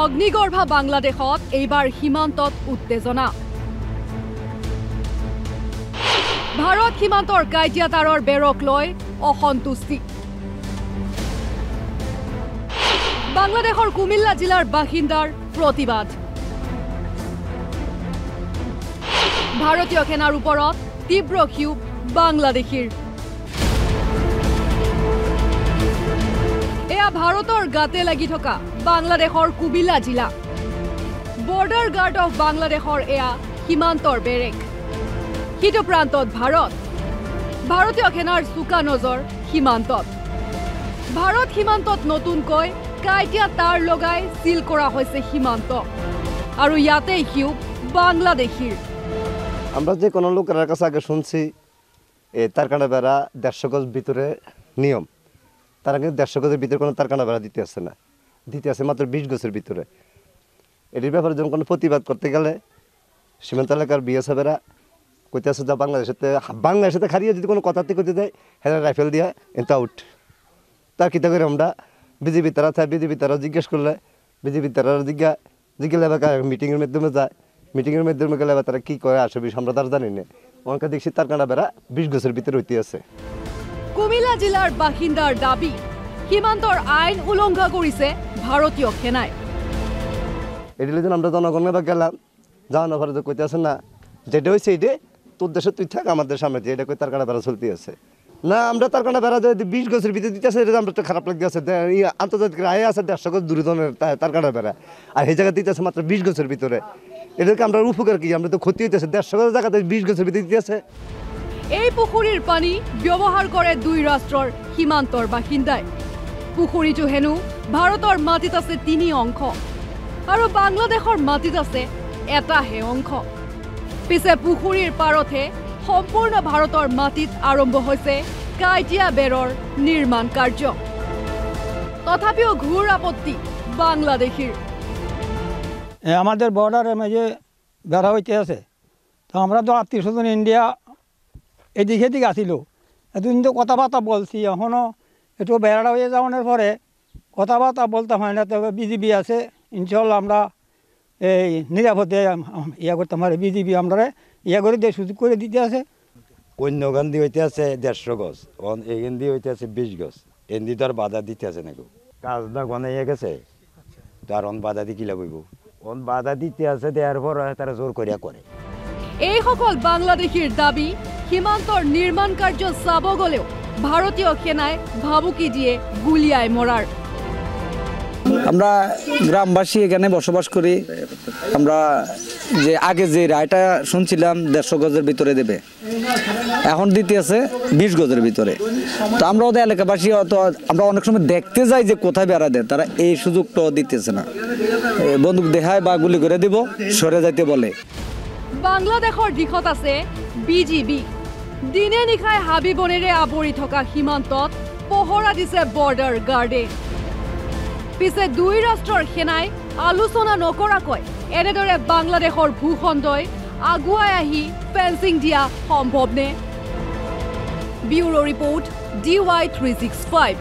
অগ্নিগৰ্ভা বাংলাদেশত এইবাৰ সীমান্তত উত্তেজনা। ভাৰত সীমান্তৰ কাজিয়াতাৰৰ বেৰক লৈ অসন্তুষ্টি। বাংলাদেশৰ কুমিল্লা জিলাৰ বাসিন্দাৰ প্ৰতিবাদ। ভাৰতীয় সেনাৰ ওপৰত তীব্ৰ ক্ষোভ বাংলাদেশীৰ। এয়া ভাৰতৰ গাতে লাগি থকা বাংলাদেশৰ কুমিল্লা জিলা। বৰ্ডাৰ গাৰ্ড অফ বাংলাদেশৰ এয়া সীমান্তৰ বেৰেক। সিটো প্ৰান্তত ভাৰতীয় সেনাৰ চোকা নজৰ সীমান্তত। ভাৰত সীমান্তত নতুনকৈ কাইটিয়া তার লগাই সিল করা হয়েছে সীমান্ত। আর ইয়াতেই ক্ষোভ বাংলাদেশীর। আমরা যে কোনো লোকের কাছে আগে শুনছি তারকানা বেড়া 150 গজ ভিতরে নিয়ম, তারা কিন্তু 150 গজের ভিতরে কোনো তারকানা বেড়া দিতে আসছে না, দিতে আসে মাত্র 20 গজের ভিতরে। এটির ব্যাপারে যখন কোনো প্রতিবাদ করতে গেলে সীমান্ত এলাকার বিএসএফেরা কইতে আসে যা বাংলাদেশেতে খারিয়ে যদি কোনো কথাতে করতে দেয় হ্যাঁ রাইফেল দিয়া এনটা আউট। তার কিতা করে আমরা বিজেপি তারা থাকে, বিজেপি তারা জিজ্ঞেস করলে বিজেপি তারা জিজ্ঞেস মিটিংয়ের মাধ্যমে যায়, মিটিংয়ের মাধ্যমে গেলে তারা কী করে আসে আমরা তার জানি না। অনেক দেখছি তার কানা বেড়া 20 গজের ভিতরে হইতে আছে। কুমিল্লা জেলার বাসিন্দার দাবি সীমান্তৰ আইন উলংঘা করেছে ভারতীয় সেনায়। এটির জন্য আমরা জনগণের গেলাম জানানোর পরে কইতে আছে না যেটা হয়েছে এইটা তোর দেশে তুই থাক, আমাদের সামনে যে এটা কই তার কানা বেড়া চলতে আছে না। আমরা তার কানা বেড়া যদি 20 গজের ভিতরে দিতে আছে আমরা তো খারাপ লাগতে আছে। আন্তর্জাতিক রায় আছে 150 গজ দূরে তার কানা বেড়া, আর এই জায়গায় দিতে আছে মাত্র 20 গজের ভিতরে। এটাকে আমরা উপকার কি, আমরা তো ক্ষতি হইতেছে। 150 গজের জায়গাতে 20 গজের ভিতরে দিতে আছে। এই পুখুৰীৰ পানী ব্যৱহাৰ কৰে দুই ৰাষ্ট্ৰৰ সীমান্তৰ বাসিন্দাই। পুখুৰীটো হেনো ভাৰতৰ মাটিত আছে 3 অংশ আৰু বাংলাদেশৰ মাটিত আছে এটাহে অংশ। পিছে পুখুৰীৰ পাৰতহে সম্পূৰ্ণ ভাৰতৰ মাটিত আৰম্ভ হৈছে কাইটিয়া বেৰৰ নিৰ্মাণ কাৰ্য। তথাপিও ঘোৰ আপত্তি বাংলাদেশীৰ। আমাদের বর্ডারের মাঝে বেড়া হইতে আছে, তো আমরা তো আত্মীয় স্বজন ইন্ডিয়া এদিকে এদিকে আসিল, এতদিন তো কথাবার্তা বলছি। এখনও একটু বেড়া হয়ে যাওয়ার পরে কথাবার্তা বলতে হয় না। তবে বিজেপি আছে, ইনশাল্লাহ আমরা এই নিরাপদে ইয়া করতে পারি। বিজেপি আমরা ইয়া করে দিয়ে সুযোগ করে দিতে আছে। কন্যাগান্ধী হইতে আছে 150 গজ, এগেন্দি হইতে আছে 20 গজ। এন্দি তো আর বাধা দিতে আছে নাকি, কাজটা গনাইয়া গেছে, তার বাধা দি কিলা কইব, বাধা দিতে আছে। দেওয়ার পর তারা জোর করিয়া করে। এই সকল বাংলাদেশীর দাবি সীমান্তৰ নিৰ্মাণ কাৰ্য চাব গলেও ভারতীয় সেনায় ভাবুকি দিয়ে গুলিয়ায় মরার। আমরা গ্রামবাসী এখানে বসবাস করি। আমরা যে আগে যে রায়টা শুনছিলাম 150 গজের ভিতরে দেবে, এখন দিতে আছে 20 গজের ভিতরে। তো আমরা ওদের এলাকাবাসী আমরা অনেক সময় দেখতে যাই যে কোথায় বেড়া দেয়, তারা এই সুযোগটা দিতেছে না। বন্দুক দেখায় বা গুলি করে দিব, সরে যাইতে বলে। বাংলাদেশৰ দিশত আছে বিজিবি। দিনে নিশাই হাবি বনেৰে আৱৰি থকা সীমান্তত পহৰা দিছে বৰ্ডাৰ গাৰ্ডে। পিছে দুই ৰাষ্ট্ৰৰ সেনাই আলোচনা নকৰাকৈ এনেদৰে বাংলাদেশৰ ভূখণ্ডই আগুৱাই আহি ফেন্সিং দিয়া সম্ভৱনে? Bureau report DY365।